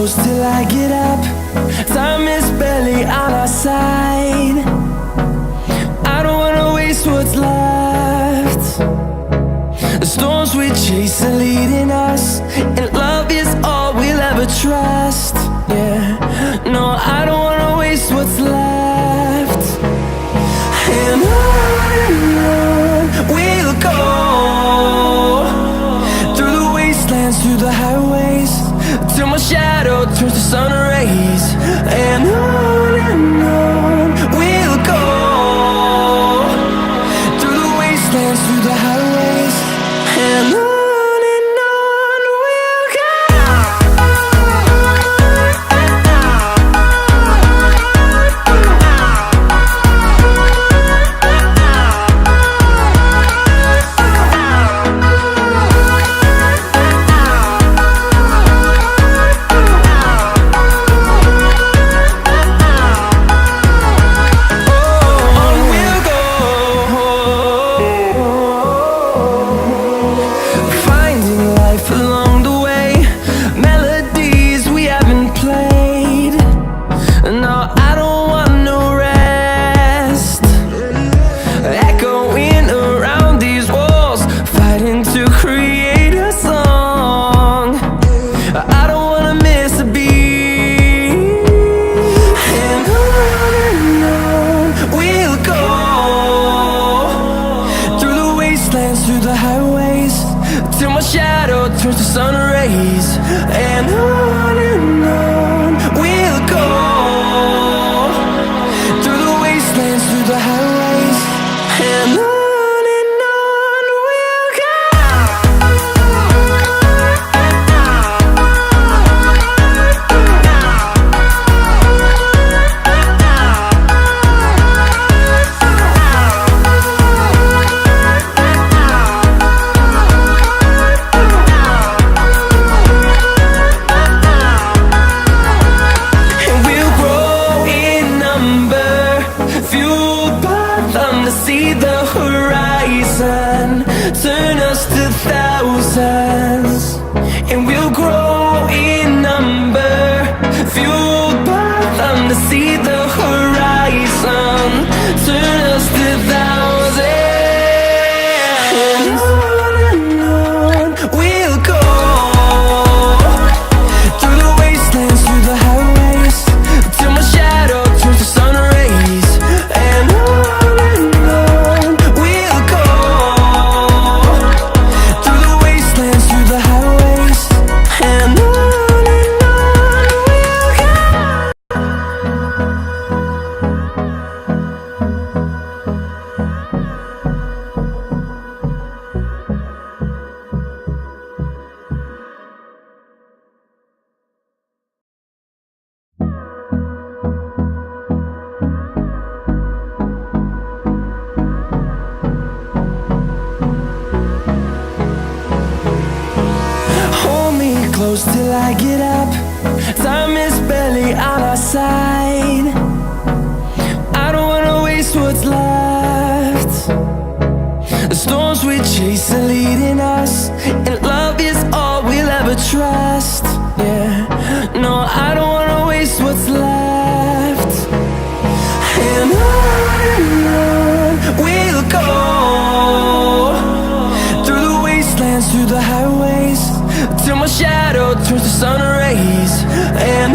close till I get up. Time is barely on our side. I don't wanna waste what's left. The storms we chase are leading us, and love is all we'll ever trust. Yeah, no, I don't wanna waste what's left. And on we'll go, through the wastelands, through the highways, till my shadow turns to sun rays. And on we'll go, through the wastelands, through the highways, and on we'll go. Through the highways, till my shadow turns to sun rays. And on we'll go, through the wastelands, through the highways, and on we'll go. See the horizon turn us to thousands, and we'll grow in number, fueled by them. To see the horizon turn us to thousands, and on we'll go, through the wastelands, through the highways, till my shadow turns to sun rays. And close till I get up. Time is barely on our side. I don't wanna waste what's left. The storms we chase are leading us, and love is all we'll ever trust. Yeah, no, I don't wanna waste what's left. And on we'll go, through the wastelands, through the highways, till my shadow turns to sun rays. And